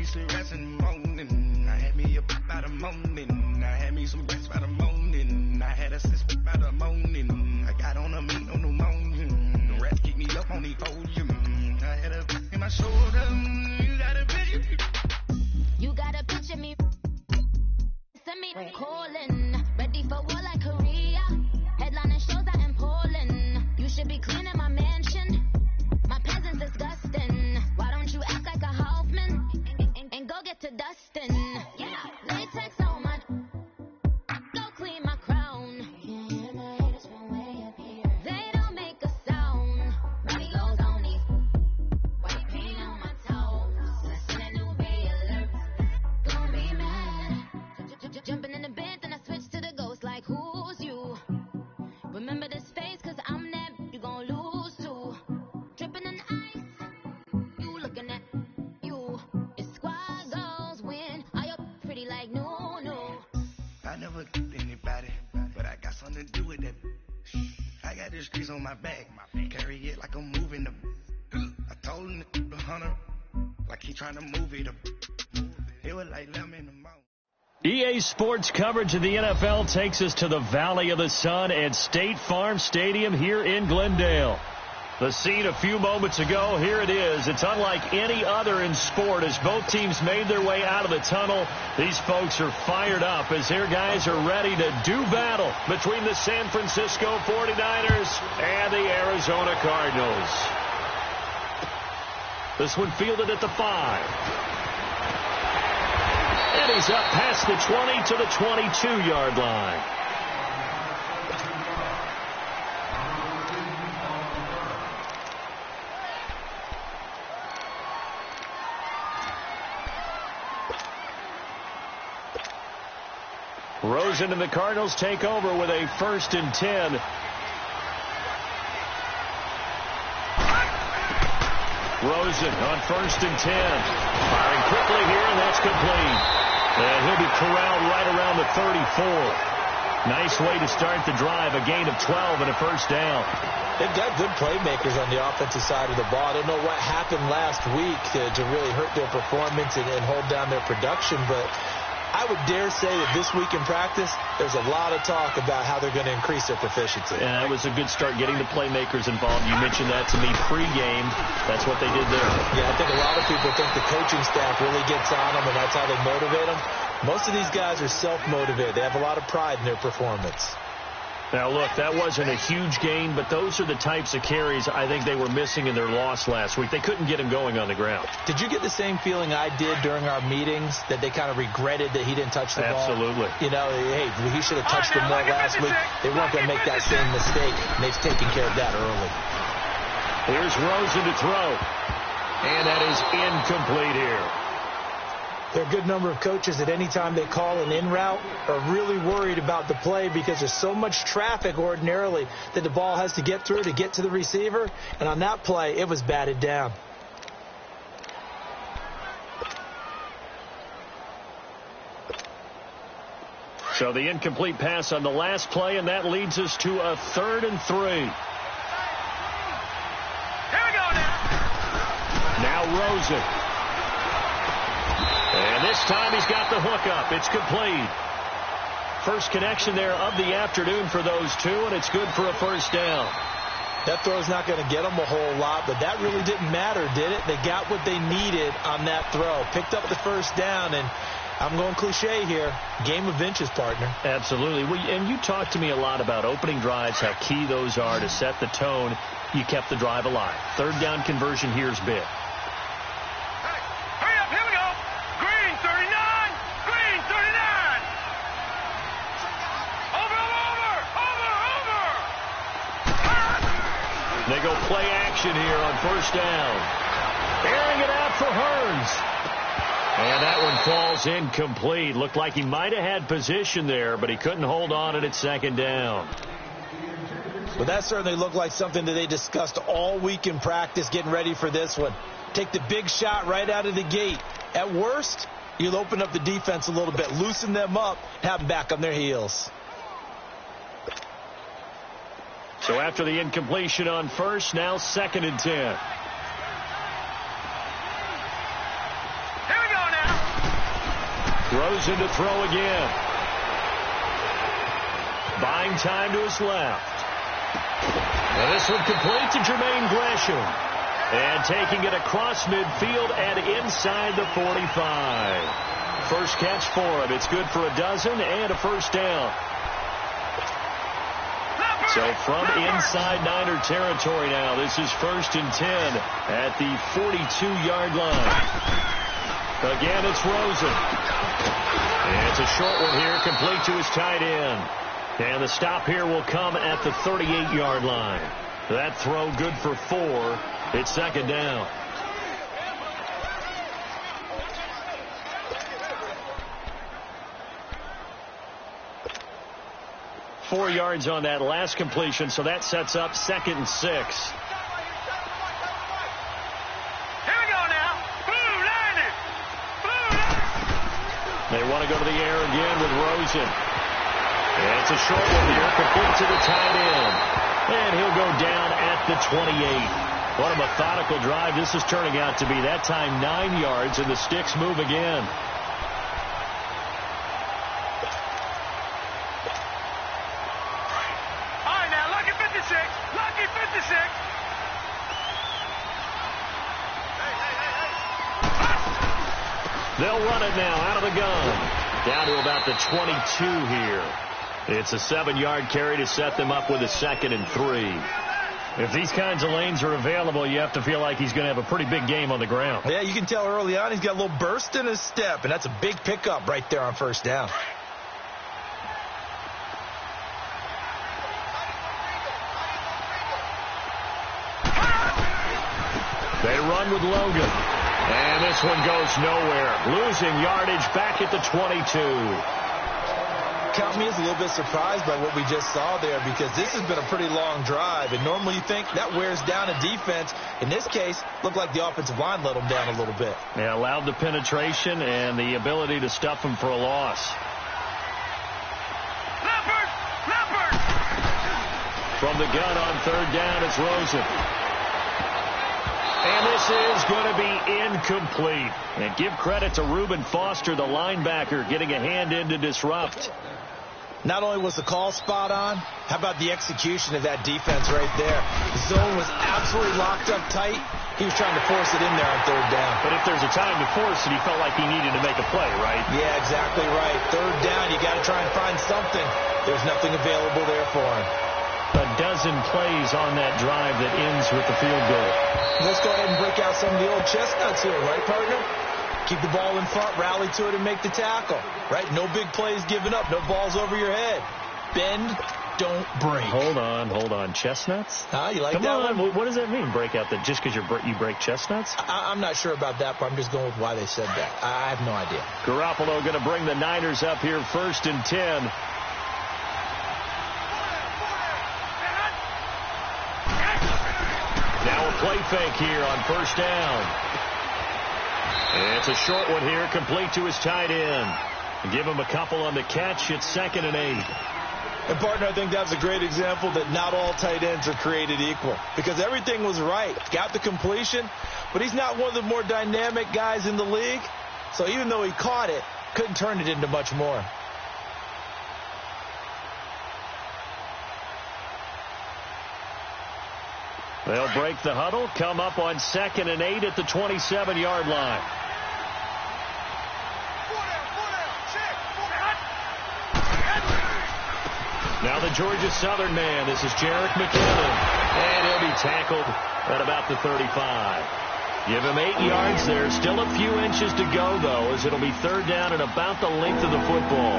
sleep rest in the morning. I had me a pop by the morning. I had me some rest by the morning. I had a sis by the morning. I got on a meat on the morning. The rats keep me up on the podium. I had a in my shoulder. You got a picture. You got a picture me. Send me calling. Ready for war like Korea. Headlining shows out in Poland. You should be cleaning my mansion. My presence disgusting. Why don't you act like a Hoffman and go get to dustin'? Yeah, latex on my. Go clean my crown. They don't make a sound. Radios on these. White paint on my toes. Listen to new bay alerts. Gonna be mad. Jumping in the bed, then I switch to the ghost. Like who's you? Remember this face, cause I'm that. You gon' lose too. Dripping in ice. You looking at you. It's squad goals win. Are you pretty like no, no? I never killed anybody, but I got something to do with that. I got the streets on my back, carry it like I'm moving the. I told him the hunter, like he trying to move it up. It was like lemon in the mouth. EA Sports coverage of the NFL takes us to the Valley of the Sun at State Farm Stadium here in Glendale. The scene a few moments ago, here it is. It's unlike any other in sport as both teams made their way out of the tunnel. These folks are fired up as their guys are ready to do battle between the San Francisco 49ers and the Arizona Cardinals. This one fielded at the 5. And he's up past the 20 to the 22-yard line. Rosen and the Cardinals take over with a 1st and 10. Rosen on 1st and 10. Firing quickly here, and that's complete. And he'll be corralled right around the 34. Nice way to start the drive, a gain of 12 and a 1st down. They've got good playmakers on the offensive side of the ball. I don't know what happened last week to really hurt their performance and hold down their production, but I would dare say that this week in practice, there's a lot of talk about how they're going to increase their proficiency. And that was a good start getting the playmakers involved. You mentioned that to me pre-game. That's what they did there. Yeah, I think a lot of people think the coaching staff really gets on them, and that's how they motivate them. Most of these guys are self-motivated. They have a lot of pride in their performance. Now, look, that wasn't a huge gain, but those are the types of carries I think they were missing in their loss last week. They couldn't get him going on the ground. Did you get the same feeling I did during our meetings, that they kind of regretted that he didn't touch the ball? Absolutely. You know, hey, he should have touched the more last week. They weren't going to make that same mistake, and they've taken care of that early. Here's Rosen to throw, and that is incomplete here. There are a good number of coaches that any time they call an in route are really worried about the play because there's so much traffic ordinarily that the ball has to get through to get to the receiver. And on that play, it was batted down. So the incomplete pass on the last play, and that leads us to a 3rd and 3. Here we go now. Now Rosen. And this time he's got the hook up. It's complete. First connection there of the afternoon for those two, and it's good for a 1st down. That throw's not going to get them a whole lot, but that really didn't matter, did it? They got what they needed on that throw. Picked up the 1st down, and I'm going cliche here. Game of inches, partner. Absolutely. And you talked to me a lot about opening drives, how key those are to set the tone. You kept the drive alive. 3rd down conversion here's big. They go play action here on 1st down. Airing it out for Hearns. And that one falls incomplete. Looked like he might have had position there, but he couldn't hold on at 2nd down. Well, that certainly looked like something that they discussed all week in practice getting ready for this one. Take the big shot right out of the gate. At worst, you'll open up the defense a little bit, loosen them up, have them back on their heels. So after the incompletion on 1st, now 2nd and 10. Here we go now. Rosen to throw again. Buying time to his left. And this one complete to Jermaine Gresham. And taking it across midfield and inside the 45. First catch for him. It's good for a dozen and a first down. So from inside Niner territory now, this is 1st and 10 at the 42-yard line. Again, it's Rosen. And it's a short one here, complete to his tight end. And the stop here will come at the 38-yard line. That throw good for 4. It's 2nd down. Four yards on that last completion, so that sets up 2nd and 6. Here we go now. Blue Niners. Blue Niners. They want to go to the air again with Rosen. And it's a short one here, complete to the tight end. And he'll go down at the 28. What a methodical drive this is turning out to be. That time 9 yards, and the sticks move again. Lucky 56. They'll run it now out of the gun. Down to about the 22 here. It's a 7-yard carry to set them up with a 2nd and 3. If these kinds of lanes are available, you have to feel like he's going to have a pretty big game on the ground. Yeah, you can tell early on he's got a little burst in his step, and that's a big pickup right there on 1st down. They run with Logan. And this one goes nowhere. Losing yardage back at the 22. Count me as a little bit surprised by what we just saw there, because this has been a pretty long drive, and normally you think that wears down a defense. In this case, looked like the offensive line let them down a little bit. Yeah, allowed the penetration and the ability to stuff them for a loss. Leopard! Leopard! From the gun on 3rd down, it's Rosen. And this is going to be incomplete. And give credit to Reuben Foster, the linebacker, getting a hand in to disrupt. Not only was the call spot on, how about the execution of that defense right there? The zone was absolutely locked up tight. He was trying to force it in there on 3rd down. But if there's a time to force it, he felt like he needed to make a play, right? Yeah, exactly right. 3rd down, you got to try and find something. There's nothing available there for him. A dozen plays on that drive that ends with the field goal. Let's go ahead and break out some of the old chestnuts here, right, partner? Keep the ball in front, rally to it, and make the tackle, right? No big plays given up, no balls over your head. Bend, don't break. Hold on. Chestnuts? You like Come that on. one? What does that mean, break out? Just because you break chestnuts? I'm not sure about that, but I'm just going with why they said that. I have no idea. Garoppolo going to bring the Niners up here 1st and 10. Now a play fake here on 1st down. And it's a short one here, complete to his tight end. Give him a couple on the catch. It's 2nd and 8. And, partner, I think that's a great example that not all tight ends are created equal, because everything was right. Got the completion, but he's not one of the more dynamic guys in the league. So even though he caught it, couldn't turn it into much more. They'll break the huddle, come up on 2nd and 8 at the 27-yard line. Now the Georgia Southern man. This is Jerick McKinnon. And he'll be tackled at about the 35. Give him 8 yards there. Still a few inches to go, though, as it'll be 3rd down and about the length of the football.